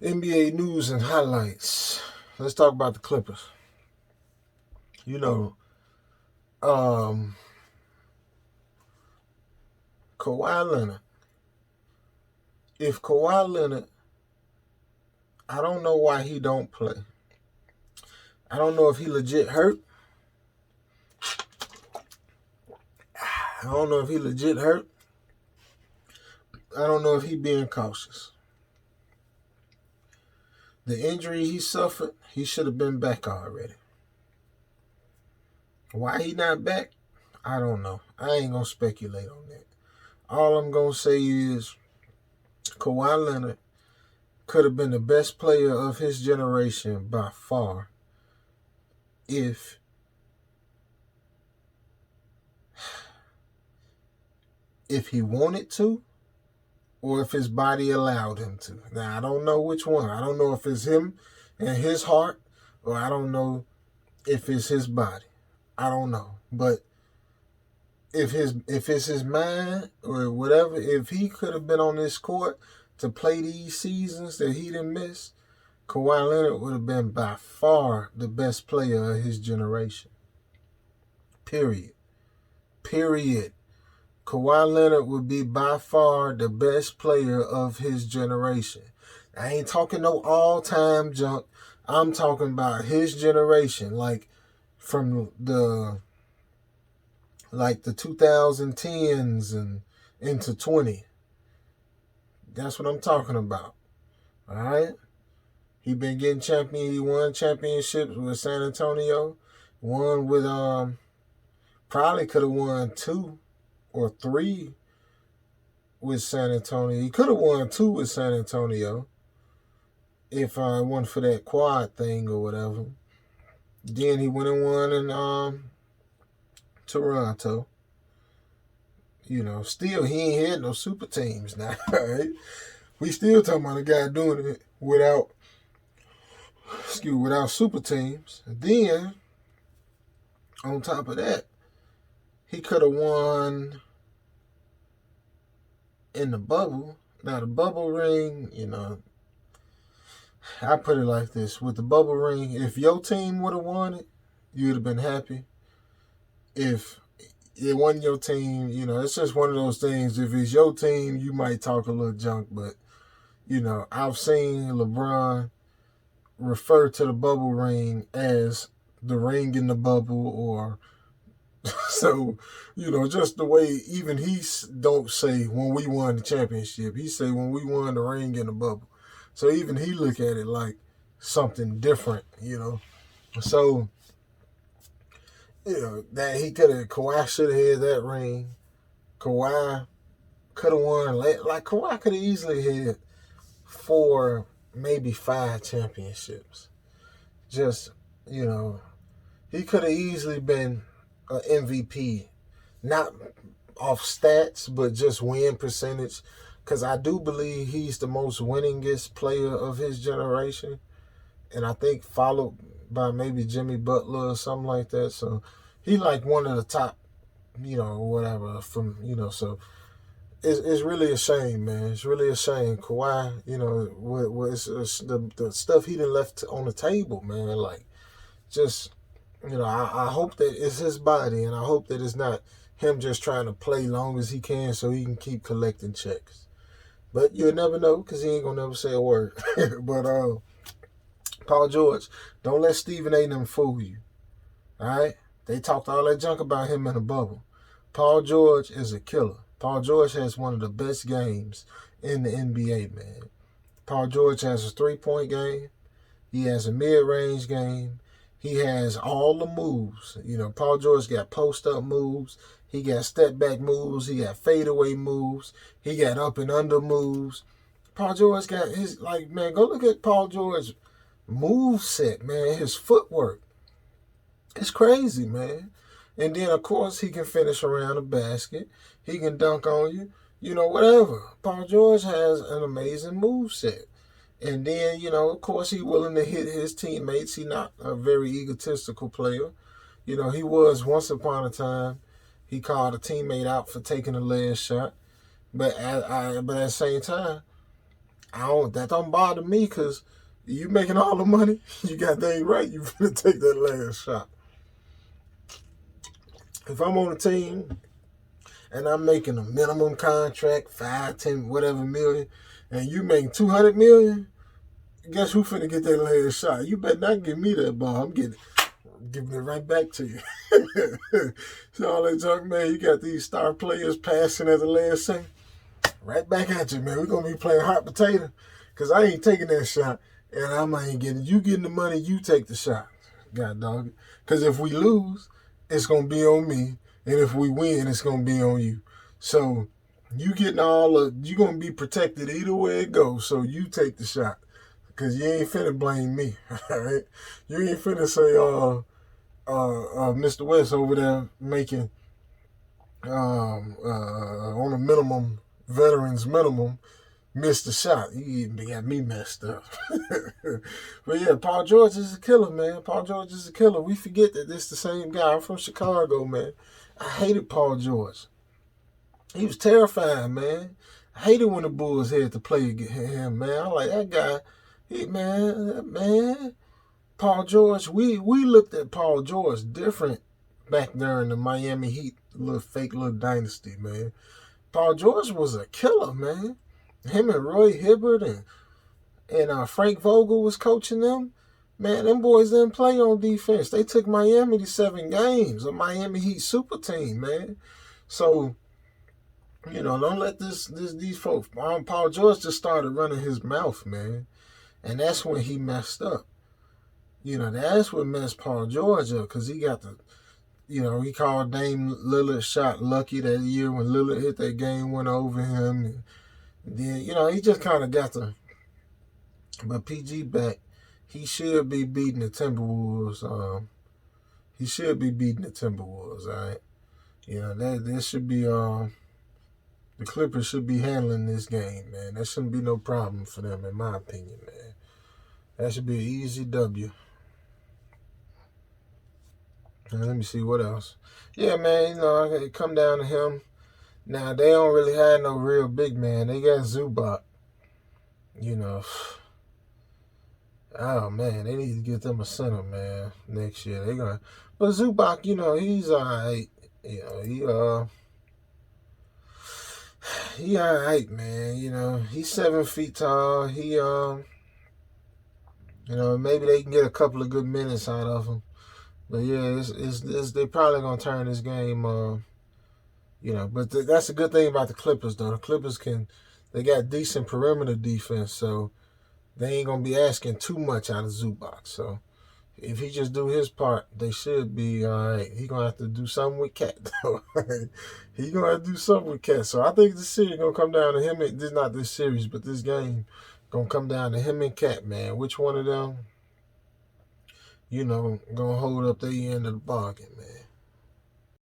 NBA news and highlights. Let's talk about the Clippers. You know, um, Kawhi Leonard. If Kawhi Leonard, I don't know why he don't play. I don't know if he legit hurt. I don't know if he legit hurt. I don't know if he being cautious. The injury he suffered, he should have been back already. Why he not back? I don't know. I ain't gonna speculate on that. All I'm gonna say is Kawhi Leonard could have been the best player of his generation by far if he wanted to or if his body allowed him to. Now, I don't know which one. I don't know if it's him and his heart, or I don't know if it's his body. I don't know. But if it's his mind or whatever, if he could have been on this court to play these seasons that he didn't miss, Kawhi Leonard would have been by far the best player of his generation. Period. Kawhi Leonard would be by far the best player of his generation. I ain't talking no all-time junk. I'm talking about his generation, like from the 2010s and into 20. That's what I'm talking about. All right? He been getting he won championships with San Antonio. Won with probably could have won 2 or 3 with San Antonio. He could have won 2 with San Antonio if I won for that quad thing or whatever. Then he went and won in Toronto. Still he ain't had no super teams now, right? We still talking about a guy doing it without super teams. And then, on top of that, he could have won in the bubble. Now, the bubble ring, I put it like this. With the bubble ring, if your team would have won it, you would have been happy. If it wasn't your team, it's just one of those things. If it's your team, you might talk a little junk, but, I've seen LeBron refer to the bubble ring as the ring in the bubble, or so, just the way even he don't say when we won the championship. He say when we won the ring in the bubble. So even he look at it like something different, So, that Kawhi should have had that ring. Kawhi could have won. Like Kawhi could have easily had 4, maybe 5 championships. Just, he could have easily been an MVP, not off stats, but just win percentage. Because I do believe he's the most winningest player of his generation. And I think followed by maybe Jimmy Butler or something like that. So he like one of the top, whatever from, so it's really a shame, man. It's really a shame. Kawhi, it's the stuff he done left on the table, man. Like, just, I hope that it's his body, and I hope that it's not him just trying to play long as he can so he can keep collecting checks. But you'll never know because he ain't going to never say a word. But Paul George, don't let Stephen A. them fool you. All right? They talked all that junk about him in the bubble. Paul George is a killer. Paul George has one of the best games in the NBA, man. Paul George has a three-point game. He has a mid-range game. He has all the moves. Paul George got post-up moves. He got step-back moves. He got fadeaway moves. He got up and under moves. Paul George got his, man, go look at Paul George's move set, man. His footwork. It's crazy, man. And then, of course, he can finish around the basket. He can dunk on you. Whatever. Paul George has an amazing move set. And then, of course, he's willing to hit his teammates. He's not a very egotistical player. He was once upon a time. He called a teammate out for taking a lead shot. But at the same time, That don't bother me because you making all the money. You got dang right. You finna take that last shot. If I'm on a team and I'm making a minimum contract, 5, 10, whatever million, and you making 200 million, guess who finna get that last shot? You better not give me that ball. I'm giving it right back to you. So all that junk, man, you got these star players passing at the last second. Right back at you, man. We're going to be playing hot potato because I ain't taking that shot. And I ain't getting, you getting the money, you take the shot. God dog it. Because if we lose, it's going to be on me. And if we win, it's going to be on you. So you getting you're going to be protected either way it goes. So you take the shot. Because you ain't finna blame me. All right? You ain't finna say, Mr. West over there making on a minimum, veterans minimum, missed the shot. He even got me messed up. But yeah, Paul George is a killer, man. Paul George is a killer. We forget that this the same guy. I'm from Chicago, man. I hated Paul George. He was terrifying, man. I hated when the Bulls had to play him, man. I'm like, that guy, man. Paul George, we looked at Paul George different back there in the Miami Heat, fake little dynasty, man. Paul George was a killer, man. Him and Roy Hibbert and Frank Vogel was coaching them. Man, them boys didn't play on defense. They took Miami to 7 games, a Miami Heat super team, man. So, don't let these folks. Paul George just started running his mouth, man, and that's when he messed up. That's what messed Paul George up because he got he called Dame Lillard shot lucky that year when Lillard hit that game winner over him. And then, he just kind of got but PG back. He should be beating the Timberwolves. He should be beating the Timberwolves, all right? That should be, the Clippers should be handling this game, man. That shouldn't be no problem for them, in my opinion, man. That should be an easy W. Let me see what else. Yeah, man, I come down to him. Now, they don't really have no real big man. They got Zubac. Oh, man, they need to get them a center, man, next year. But Zubac, he's all right. He all right, man. He's 7 feet tall. He, maybe they can get a couple of good minutes out of him. But yeah, they're probably gonna turn this game. But that's a good thing about the Clippers, though. The Clippers they got decent perimeter defense, so they ain't gonna be asking too much out of Zubac. So if he just do his part, they should be all right. He gonna have to do something with Cat, though. He gonna have to do something with Cat. So I think this series gonna come down to him. This not this series, but this game gonna come down to him and Cat, man. Which one of them? Gonna hold up their end of the bargain, man.